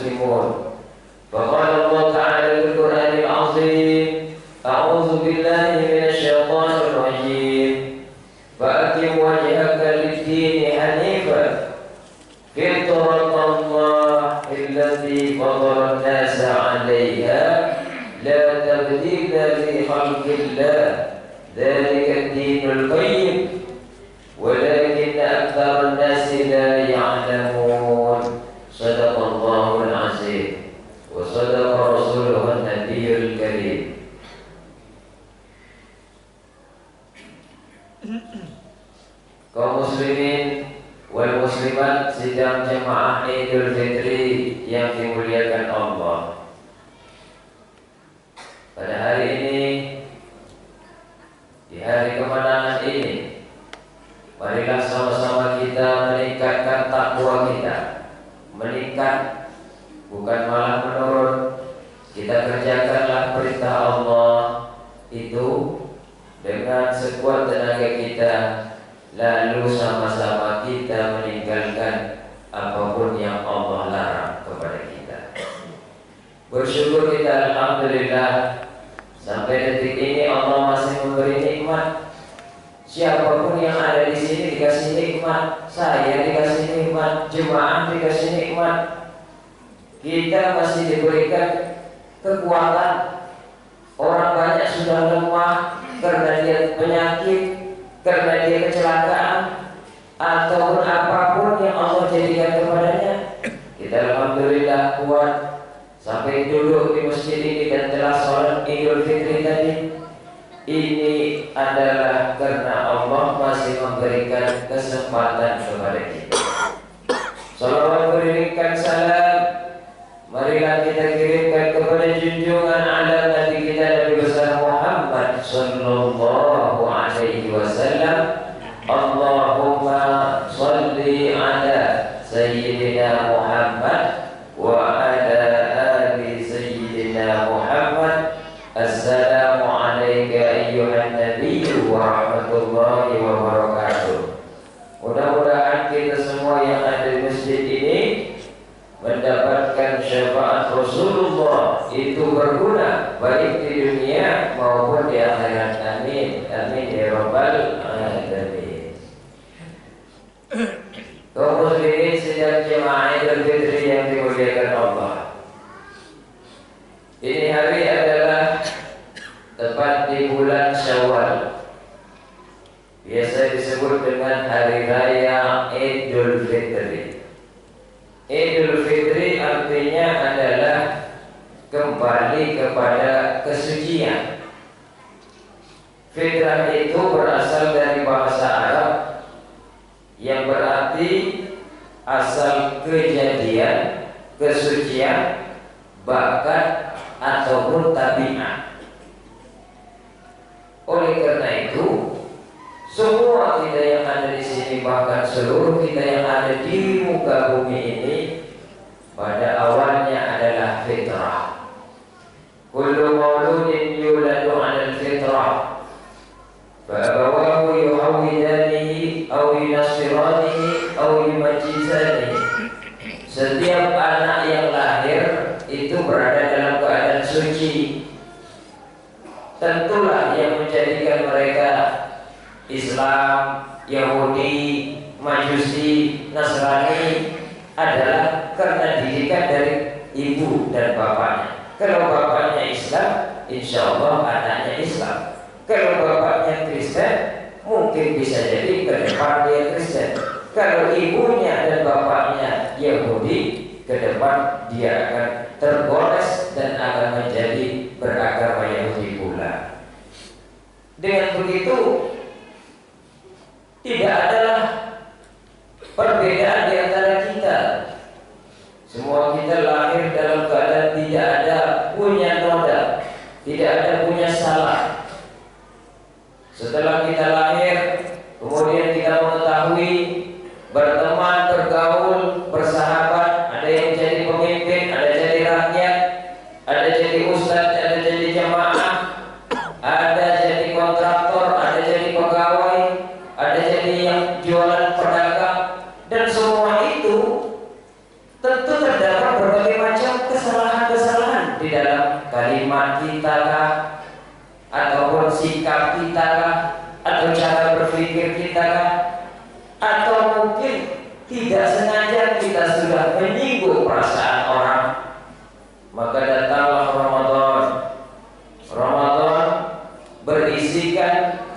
muslimun. Faqala Allah Ta'ala fil Qur'anil 'azim, a'udzu billahi minasy syaithanir rajim. Fa'aqim wajhaka lid-din hanifan fitratallah allati fatara an-nasa 'alayha la tabdila li khalqillah dzalika ad-dinul qayyim walakin aktsarun nasi la ya'lamun. Shadaqallahul 'azim wa shadaqa rasuluhun nabiyyul karim. Kaum muslimin wal muslimat sidang jemaah Idul Fitri yang dimuliakan Allah. Pada hari ini, di hari kemenangan ini, marilah sama-sama kita meningkatkan takwa kita. Meningkat, bukan malah menurun. Kita kerjakanlah perintah Allah itu dengan sekuat tenaga kita. Lalu sama-sama kita meninggalkan apapun yang Allah larang kepada kita. Bersyukur kita, alhamdulillah, sampai detik ini Allah masih memberi nikmat. Siapapun yang ada di sini dikasih nikmat, saya dikasih nikmat, jemaah dikasih nikmat. Kita masih diberikan kekuatan. Orang banyak sudah lemah karena dia penyakit, karena dia kecelakaan, ataupun apapun yang Allah jadikan kepadanya. Kita alhamdulillah kuat sampai duduk di masjid ini dan telah sholat Idul Fitri tadi. Ini adalah karena Allah masih memberikan kesempatan kepada kita. Salawat beriringkan salam, marilah kita kirimkan kepada junjungan ala Nabi kita Nabi besar Muhammad sallallahu alaihi wasallam. Allahumma shalli ala sayyidina Muhammad wa ala ali sayyidina Muhammad. Assalamu alayka ayyuhan nabiyyu wa rahmatullahi wa barakatuh. Mudah-mudahan kita semua yang ada di masjid ini mendapatkan syafaat Rasulullah itu berguna baik di dunia maupun di akhirat. Amin. Amin ya rabbal alamin. Kaum muslimin sidang jemaah Idul Fitri yang dimuliakan Allah. Ini hari adalah tepat di bulan Syawal. Biasa disebut dengan hari raya Idul Fitri. Idul Fitri artinya adalah kembali kepada kesucian. Fitrah itu berasal dari bahasa Arab yang berarti asal kejadian, kesucian, bakat ataupun tabiat. Oleh karena itu, semua kita yang ada di sini, bahkan seluruh kita yang ada di muka bumi ini, pada awalnya adalah fitrah. Kullu mauludin yuladu 'alal fitrah, fa abawahu yuhawwidanihi aw yunassiranihi aw yumajjisanihi. Setiap anak yang lahir itu berada dalam keadaan suci. Tentulah yang menjadikan mereka Islam, Yahudi, Majusi, Nasrani adalah karena didikan dari ibu dan bapaknya. Kalau bapaknya Islam, insya Allah anaknya Islam. Kalau bapaknya Kristen, mungkin bisa jadi ke depan dia Kristen. Kalau ibunya dan bapaknya Yahudi, ke depan dia akan tergores dan akan menjadi beragama Yahudi pula. Dengan begitu, tidak adalah perbedaan di antara kita. Semua kita lahir dalam keadaan tidak ada punya noda, tidak ada punya salah. Setelah kita lahir, kemudian kita mengetahui berteman, bergaul, bersahabat, ada yang jadi pemimpin, ada jadi rakyat, ada jadi ustadz, ada jadi jamaah, ada jadi kontraktor, ada jadi pegawai, ada jadi yang jualan pedagang, dan semua itu tentu terdapat berbagai macam iman kita kah, ataupun sikap kita kah, atau cara berpikir kita kah, atau mungkin tidak sengaja kita sudah menyinggung perasaan orang. Maka datanglah Ramadan. Ramadan berisikan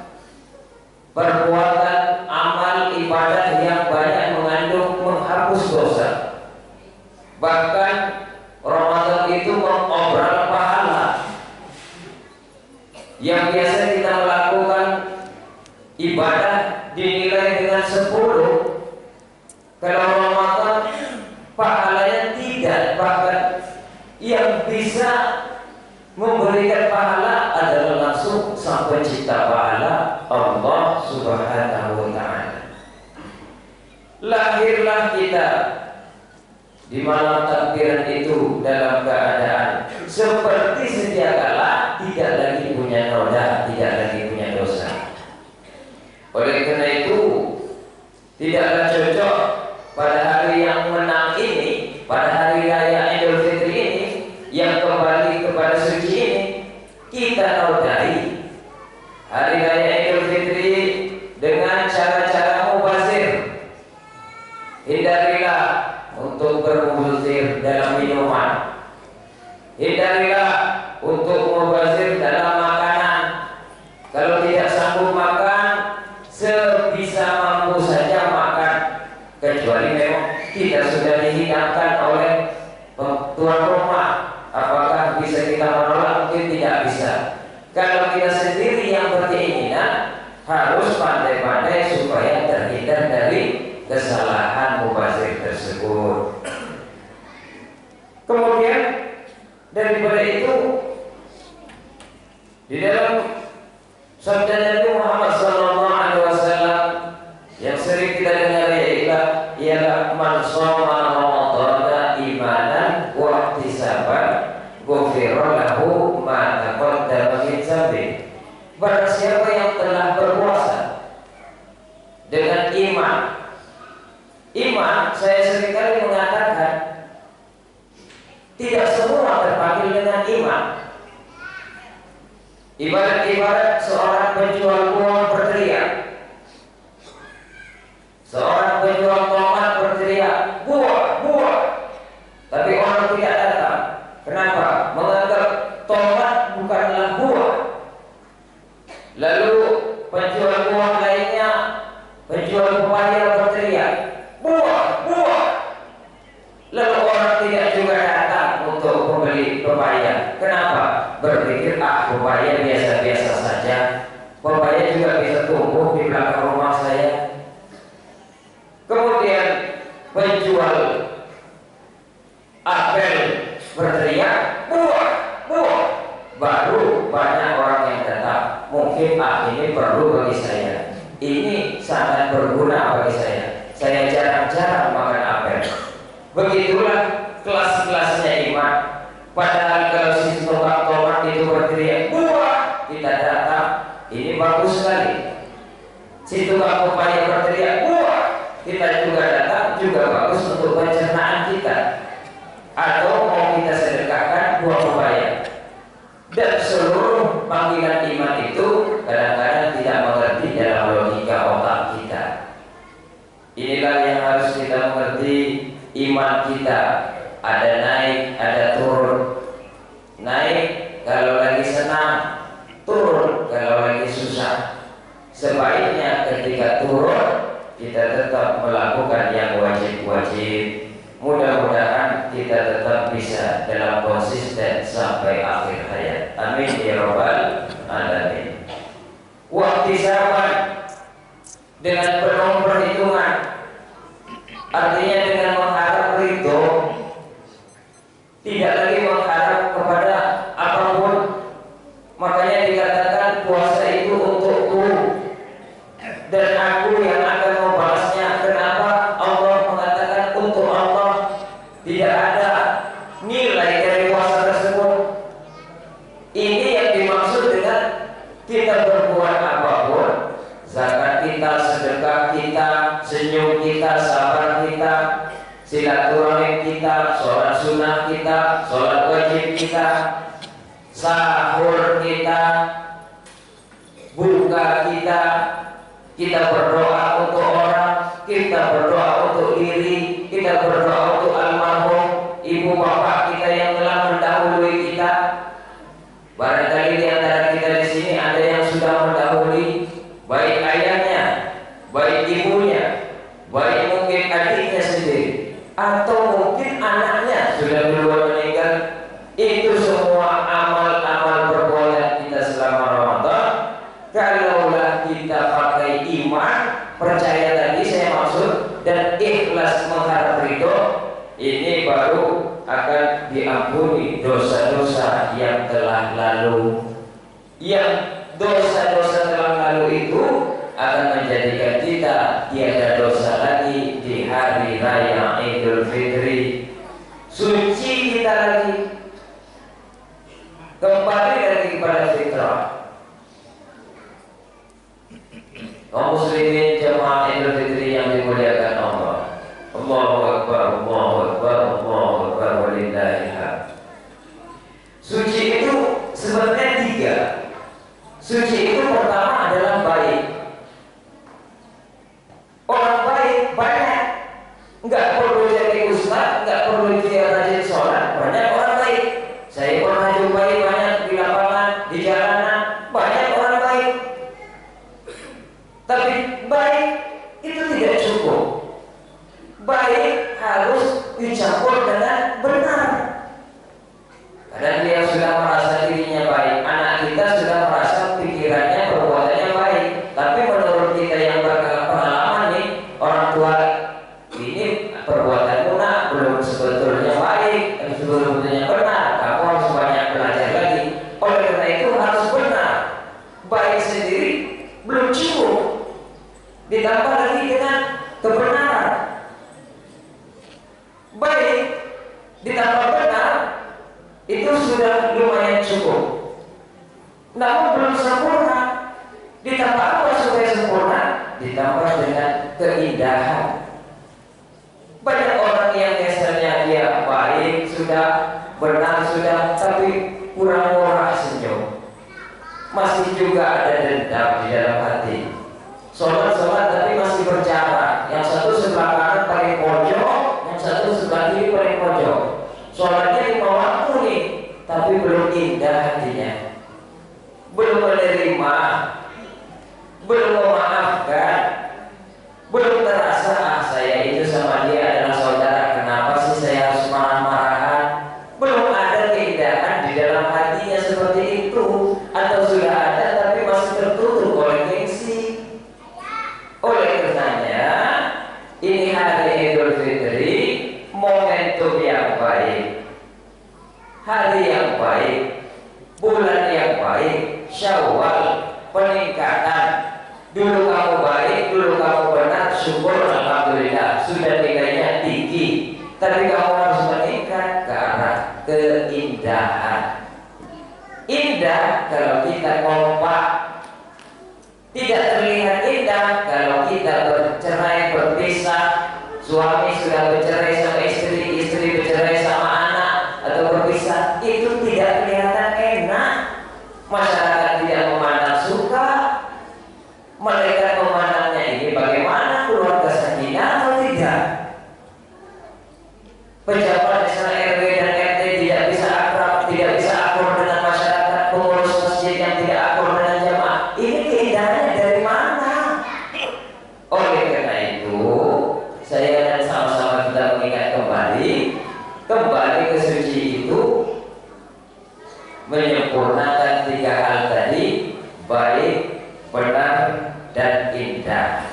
perbuatan amal ibadah yang banyak mengandung menghapus dosa. Bahkan Ramadan itu mengobral pahala. Yang biasa kita melakukan ibadah dinilai dengan 10, kalau Ramadan pahalanya tidak, bahkan yang bisa memberikan pahala adalah langsung sang pencipta pahala, Allah Subhanahu wa ta'ala. Lahirlah kita di malam takbiran itu dalam keadaan seperti sedia kala tidak lagi punya noda, tidak lagi punya dosa. Oleh karena itu tidaklah cocok pada hari yang menang ini, pada hari raya Idul Fitri ini, yang kembali kepada suci ini, kita nodai hari raya Idul Fitri dengan cara-cara mubazir. Hindarilah untuk bermubazir dalam minuman. Hindarilah untuk mubazir dalam makanan. Kalau tidak sanggup makan, sebisa mampu saja makan, kecuali memang tidak sudah dihidangkan oleh tuan rumah. Apakah bisa kita menolak? Mungkin tidak bisa. Kalau kita sendiri yang berkeinginan, harus pandai-pandai supaya terhindar dari kesalahan mubazir tersebut. Kemudian daripada itu, di dalam sabda Nabi Muhammad SAW yang sering kita dengar ialah man shoma ramadhana imanan wa ihtisaban ghufira lahu ma taqaddama min dzambi. Barang siapa yang telah berpuasa dengan iman. Iman, saya seringkali mengatakan tidak semua terpanggil dengan iman. Ibarat seorang penjual buah berteriak, seorang penjual tomat berteriak, buah, buah, tapi orang tidak datang. Kenapa? Menganggap tomat bukanlah buah. Lalu penjual buah lainnya, penjual pepaya berteriak, buah, buah. Lalu orang tidak juga datang untuk membeli pepaya. Kenapa? Berpikir, pepaya biasa-biasa saja. Pepaya juga bisa tumbuh di belakang rumah saya. Kemudian penjual apel berteriak, buah, buah. Baru banyak orang yang datang. Mungkin ini perlu bagi saya. Ini sangat berguna bagi saya. Saya jarang-jarang makan apel. Begitulah kelas-kelasnya iman. Padahal kalau si tukang tomat itu berteriak, buah, kita datang, ini bagus sekali. Si tukang pepaya berteriak, buah, kita juga datang, juga bagus untuk pencernaan kita. Atau mau kita sedekahkan buah pepaya. Dan seluruh panggilan iman itu kadang-kadang tidak mengerti dalam logika otak kita. Inilah yang harus kita mengerti. Iman kita ada naik, ada turun. Naik kalau lagi senang, turun kalau lagi susah. Sebaiknya ketika turun kita tetap melakukan yang wajib-wajib. Mudah-mudahan kita tetap bisa dalam konsisten sampai akhir hayat. Amin ya rabbal alamin. Waktu zaman dengan penuh perhitungan, artinya dengan mengharap ridho, tidak lagi mengharap kepada apapun. Makanya dikatakan puasa itu untukku dan aku yang akan membalasnya. Kenapa Allah mengatakan untuk Allah? Tidak ada nilai dari puasa tersebut. Ini yang dimaksud dengan kita berbuat apapun, zakat kita, sedekah kita, senyum kita, sabar kita, silaturahim kita, sholat sunnah kita, sholat wajib kita, sahur kita, buka kita berdoa untuk orang, kita berdoa untuk diri, kita berdoa untuk almarhum ibu bapak kita yang telah mendahului kita. Barangkali di antara kita di sini ada yang sudah mendahului, baik ayahnya, baik ibunya, baik mungkin adiknya sendiri, atau mungkin anaknya sudah duluan meninggal. Itu semua amal-amal perbuatan kita selama Ramadan. Kalaulah kita pakai iman, percaya tadi saya maksud, dan ikhlas mengharap ridho, ini baru akan diampuni dosa-dosa yang telah lalu. Yang dosa-dosa telah lalu itu akan menjadikan kita tiada dosa lagi di hari raya Idul Fitri. Suci kita lagi, kembali lagi kepada fitrah. Kaum muslimin jemaah Idul Fitri yang dimuliakan Allah. Allahu Akbar, Allahu Akbar, Allahu Akbar, walillahil hamd. Suci itu sebenarnya tiga. Suci itu pertama adalah baik. Orang baik banyak, nggak perlu jadi ustaz, nggak perlu dia rajin sholat, banyak orang baik. Saya pernah jumpai banyak di lapangan, di jalanan, banyak orang baik. Tapi baik itu tidak cukup. Baik harus dicampur dengan benar. Karena dia sudah merasa dirinya baik, anak kita sudah merasa pikirannya, perbuatannya baik. Tapi menurut kita yang berpengalaman nih, orang tua, ini perbuatanmu nak belum sebetulnya baik, sebetulnya benar. Kamu harus banyak belajar lagi. Oleh karena itu harus benar. Baik sendiri belum cukup, ditambah lagi dengan kebenaran. Baik ditambah benar itu sudah lumayan cukup. Namun belum sempurna. Ditambah apa supaya sempurna? Ditambah dengan keindahan. Banyak orang yang biasanya dia baik sudah, benar sudah, tapi kurang murah senyum. Masih juga ada dendam di dalam hati. Sholat tapi masih berjarak. Yang satu sebelah kanan paling pojok, yang satu sebelah kiri paling pojok. Sholatnya 5 waktu nih, tapi belum indah hatinya, belum menerima, belum memaafkan, belum terasa saya itu sama dia adalah saudara. Kenapa sih saya harus marah-marahan? Belum ada keindahan di dalam hatinya seperti itu, atau sudah ada tapi masih tertutup oleh gengsi. Oleh karenanya ini hari Idul Fitri, momentum yang baik, hari yang baik, bulan yang baik, Syawal, peningkatan. Dulu kamu baik, dulu kamu benar, syukur alhamdulillah, sudah nilainya tinggi. Tapi kamu harus meningkat ke arah keindahan. Indah kalau kita kompak. Tidak terlihat indah kalau kita bercerai, berpisah. Suami sudah bercerai sama istri, istri bercerai sama anak, atau berpisah, itu tidak kelihatan enak. Masyarakat tidak memandang suka. Mereka memandangnya ini bagaimana, keluarga sakinah atau tidak. Pejabat misalnya RW dan RT tidak bisa akrab, tidak bisa akur dengan masyarakat, pengurus masjid yang tidak akur dengan jamaah. Ini keindahannya dari mana? Oleh karena itu, saya dan sama-sama kita mengingat kembali ke suci itu, menyempurnakan 3 hal tadi, baik, benar, dan indah.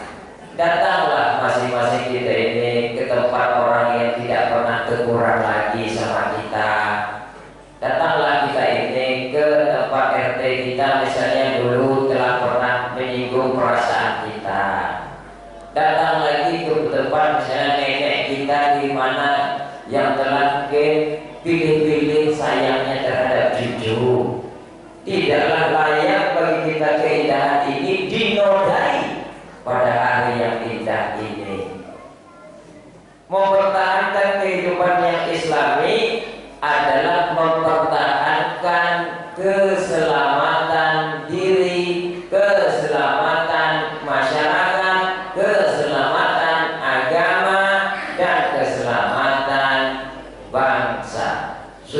Datanglah masing-masing kita ini ke tempat orang yang tidak pernah teguran lagi sama kita. Datanglah kita ini ke tempat RT kita, misalnya dulu telah pernah menyinggung perasaan kita. Datang lagi ke tempat misalnya nenek kita di mana yang telah pilih-pilih sayangnya terhadap cucu. Tidaklah layak bagi kita keindahan ini dinodai pada hari yang indah ini. Mempertahankan kehidupan yang islami adalah mempertahankan ke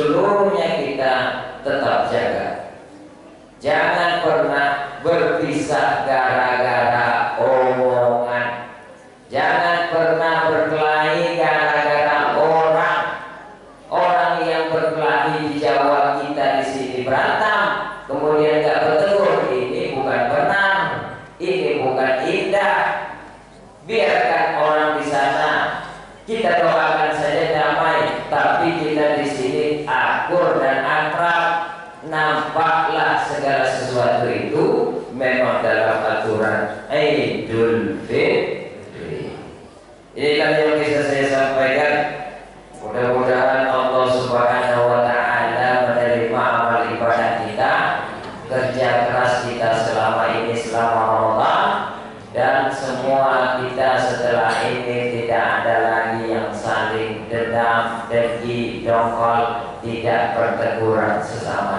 seluruhnya kita tetap jaga. Jangan pernah berpisah gara-gara omongan. Jangan pernah berkelahi gara-gara orang. Orang yang berkelahi di Jawa kita di sini berantem, kemudian nggak bertegur, ini bukan benar, ini bukan indah. Biarkan orang di sana, kita doakan saja damai, tapi kita di sini akur dan akrab. Nampaklah segala sesuatu itu memang dalam aturan Idul Fitri. Inilah yang bisa saya sampaikan. Mudah-mudahan Allah Subhanahu wa Ta'ala menerima amal ibadah kita, kerja keras kita selama ini, selama Ramadan, dan semua kita setelah ini tidak ada lagi yang saling dendam, dengki, dongkol, tidak perteguran sesama